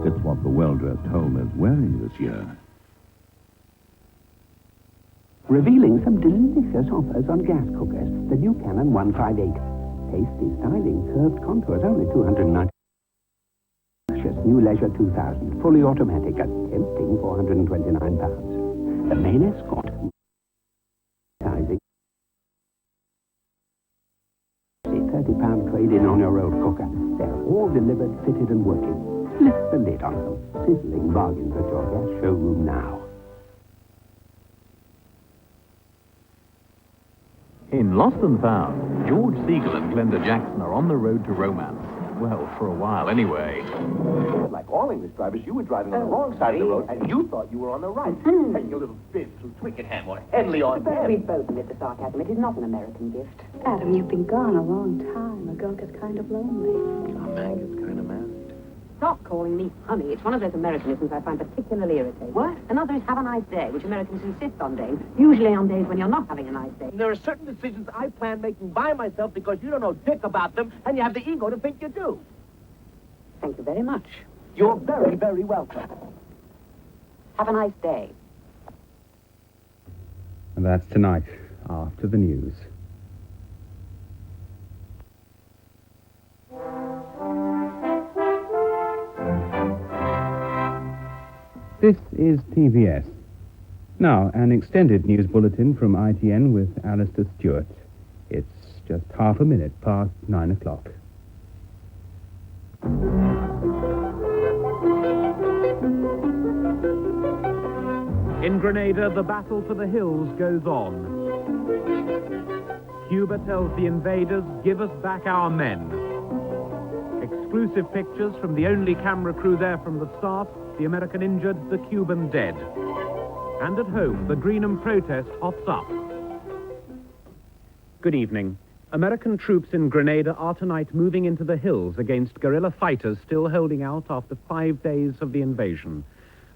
It's what the well-dressed home is wearing this year. Revealing some delicious offers on gas cookers. The new Canon 158. Tasty styling, curved contours, only $290. New Leisure 2000, fully automatic at tempting £429. The main escort. £30 trade-in on your old cooker. They're all delivered, fitted and working. Lift the lid on them. Sizzling bargains at your gas showroom now. In Lost and Found, George Siegel and Glenda Jackson are on the road to romance. Well, for a while anyway. Like all English drivers, you were driving on the wrong side of the road, and you thought you were on the right. Hey, you little bitch from Twickenham or Henley on But we both admit the sarcasm. It is not an American gift. Adam, you've been gone a long time. A girl gets kind of lonely. A man gets kind of married. Stop calling me honey. It's one of those Americanisms I find particularly irritating. What? Another is have a nice day, which Americans insist on doing, usually on days when you're not having a nice day. There are certain decisions I plan making by myself because you don't know dick about them, and you have the ego to think you do. Thank you very much. You're very, very welcome. Have a nice day. And that's tonight, after the news. This is TVS. Now, an extended news bulletin from ITN with Alistair Stewart. It's just half a minute past 9 o'clock. In Grenada, the battle for the hills goes on. Cuba tells the invaders, give us back our men. Exclusive pictures from the only camera crew there from the start, the American injured, the Cuban dead. And at home, the Greenham protest hots up. Good evening. American troops in Grenada are tonight moving into the hills against guerrilla fighters still holding out after 5 days of the invasion.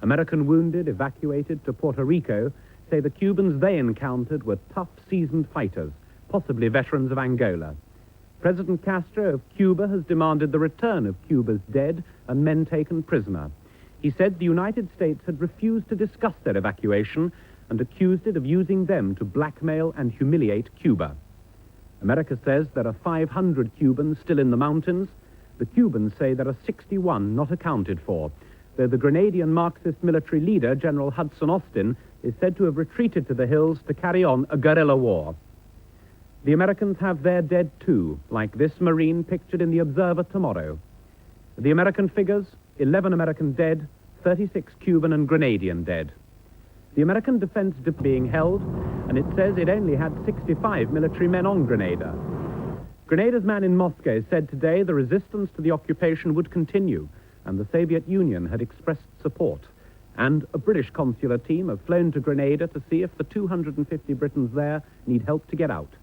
American wounded evacuated to Puerto Rico say the Cubans they encountered were tough, seasoned fighters, possibly veterans of Angola. President Castro of Cuba has demanded the return of Cuba's dead and men taken prisoner. He said the United States had refused to discuss their evacuation and accused it of using them to blackmail and humiliate Cuba. America says there are 500 Cubans still in the mountains. The Cubans say there are 61 not accounted for, though the Grenadian Marxist military leader, General Hudson Austin, is said to have retreated to the hills to carry on a guerrilla war. The Americans have their dead too, like this Marine pictured in the Observer tomorrow. The American figures, 11 American dead, 36 Cuban and Grenadian dead. The American defense being held, and it says it only had 65 military men on Grenada. Grenada's man in Moscow said today the resistance to the occupation would continue, and the Soviet Union had expressed support. And a British consular team have flown to Grenada to see if the 250 Britons there need help to get out.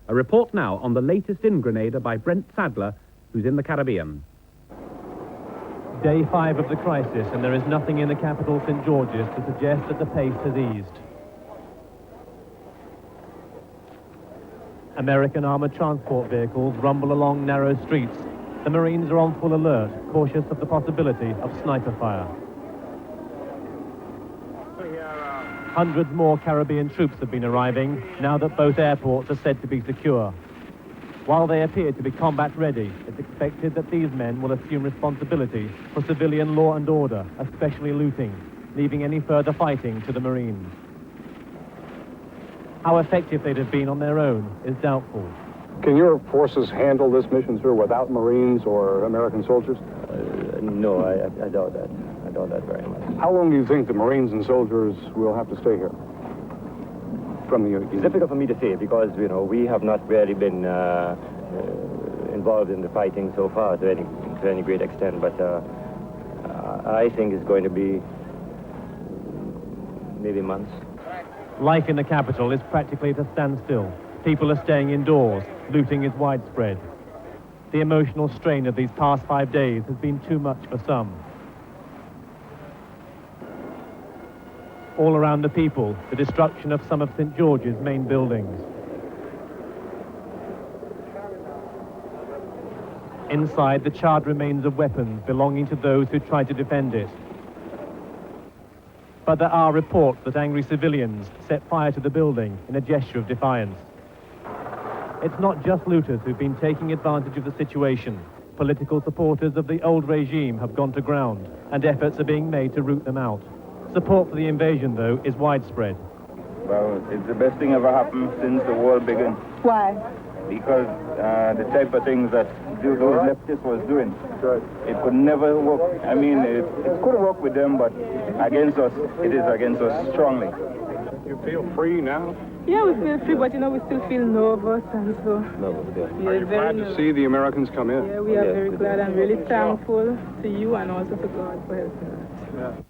A report now on the latest in Grenada by Brent Sadler, who's in the Caribbean. Day 5 of the crisis, and there is nothing in the capital, St. George's, to suggest that the pace has eased. American armored transport vehicles rumble along narrow streets. The Marines are on full alert, cautious of the possibility of sniper fire. Hundreds more Caribbean troops have been arriving, now that both airports are said to be secure. While they appear to be combat ready, it's expected that these men will assume responsibility for civilian law and order, especially looting, leaving any further fighting to the Marines. How effective they'd have been on their own is doubtful. Can your forces handle this mission, sir, without Marines or American soldiers? No, I doubt that. I doubt that very much. How long do you think the Marines and soldiers will have to stay here? It's difficult for me to say because, you know, we have not really been involved in the fighting so far to any great extent, but I think it's going to be maybe months. Life in the capital is practically at a standstill. People are staying indoors. Looting is widespread. The emotional strain of these past 5 days has been too much for some. All around the people, the destruction of some of St. George's main buildings. Inside, the charred remains of weapons belonging to those who tried to defend it. But there are reports that angry civilians set fire to the building in a gesture of defiance. It's not just looters who've been taking advantage of the situation. Political supporters of the old regime have gone to ground, and efforts are being made to root them out. Support for the invasion, though, is widespread. Well, it's the best thing ever happened since the war began. Why? Because the type of things that those leftists was doing, it could never work. I mean, it could work with them, but against us, it is against us strongly. You feel free now? Yeah, we feel free, but you know, we still feel nervous, and so... Are you glad to see the Americans come in? Yeah, we are very glad and really thankful to you and also to God for helping us. Yeah.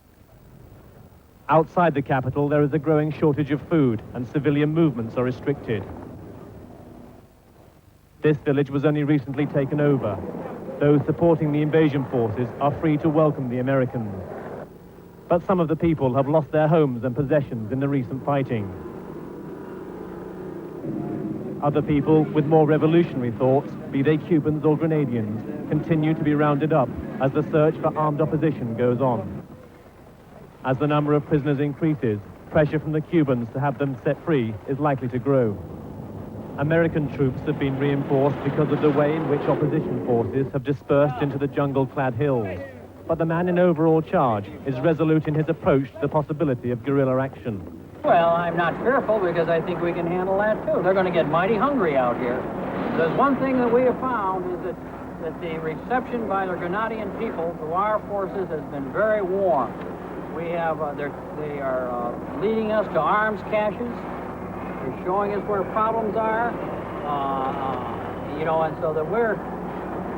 Outside the capital, there is a growing shortage of food, and civilian movements are restricted. This village was only recently taken over. Those supporting the invasion forces are free to welcome the Americans. But some of the people have lost their homes and possessions in the recent fighting. Other people with more revolutionary thoughts, be they Cubans or Grenadians, continue to be rounded up as the search for armed opposition goes on. As the number of prisoners increases, pressure from the Cubans to have them set free is likely to grow. American troops have been reinforced because of the way in which opposition forces have dispersed into the jungle-clad hills. But the man in overall charge is resolute in his approach to the possibility of guerrilla action. Well, I'm not fearful because I think we can handle that too. They're going to get mighty hungry out here. There's one thing that we have found is that the reception by the Grenadian people to our forces has been very warm. We have, they are leading us to arms caches. They're showing us where problems are, you know, and so that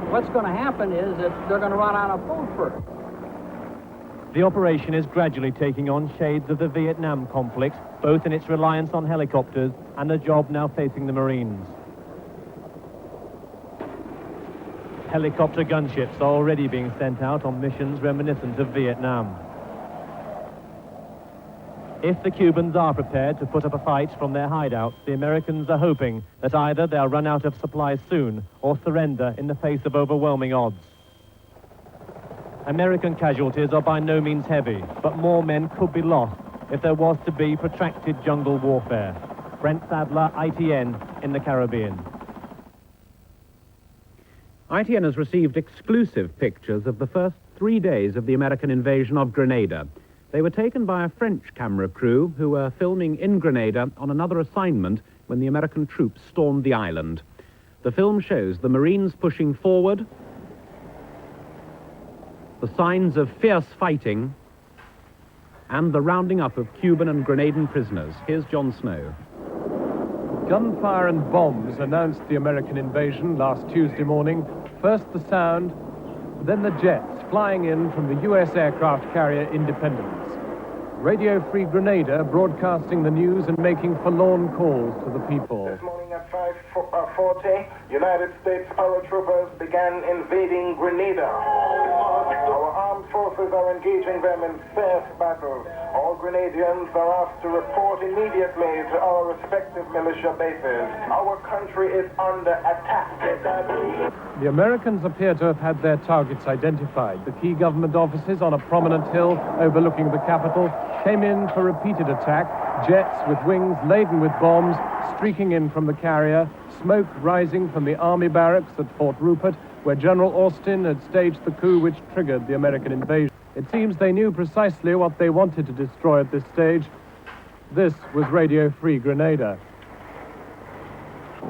what's going to happen is that they're going to run out of food first. The operation is gradually taking on shades of the Vietnam conflict, both in its reliance on helicopters and the job now facing the Marines. Helicopter gunships are already being sent out on missions reminiscent of Vietnam. If the Cubans are prepared to put up a fight from their hideouts, the Americans are hoping that either they'll run out of supplies soon or surrender in the face of overwhelming odds. American casualties are by no means heavy, but more men could be lost if there was to be protracted jungle warfare. Brent Sadler, ITN, in the Caribbean. ITN has received exclusive pictures of the first 3 days of the American invasion of Grenada. They were taken by a French camera crew who were filming in Grenada on another assignment when the American troops stormed the island. The film shows the Marines pushing forward, the signs of fierce fighting, and the rounding up of Cuban and Grenadian prisoners. Here's John Snow. Gunfire and bombs announced the American invasion last Tuesday morning. First the sound, then the jets flying in from the U.S. aircraft carrier Independence. Radio Free Grenada broadcasting the news and making forlorn calls to the people. This morning at 5:40, United States paratroopers began invading Grenada. Our armed forces are engaging them in fierce battle. All Grenadians are asked to report immediately to our respective militia bases. Our country is under attack. The Americans appear to have had their targets identified. The key government offices on a prominent hill overlooking the capital came in for repeated attack. Jets with wings laden with bombs streaking in from the carrier, smoke rising from the army barracks at Fort Rupert, where General Austin had staged the coup which triggered the American invasion. It seems they knew precisely what they wanted to destroy at this stage. This was Radio Free Grenada.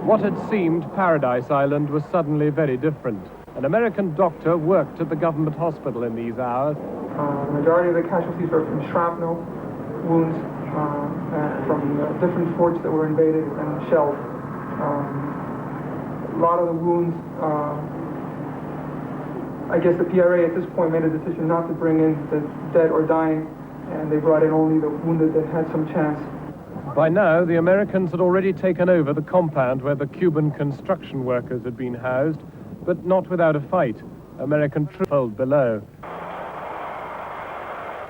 What had seemed Paradise Island was suddenly very different. An American doctor worked at the government hospital in these hours. The majority of the casualties were from shrapnel wounds, from different forts that were invaded and shelled. A lot of the wounds, I guess the PRA at this point made a decision not to bring in the dead or dying, and they brought in only the wounded that had some chance. By now, the Americans had already taken over the compound where the Cuban construction workers had been housed, but not without a fight. American troops held below.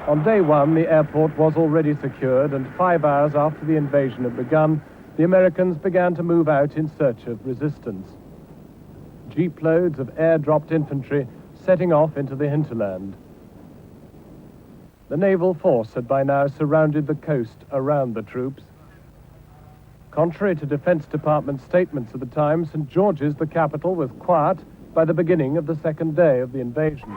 On day one, the airport was already secured, and 5 hours after the invasion had begun, the Americans began to move out in search of resistance. jeep-loads of air-dropped infantry setting off into the hinterland. The naval force had by now surrounded the coast around the troops. Contrary to Defense Department statements at the time, St. George's, the capital, was quiet by the beginning of the second day of the invasion.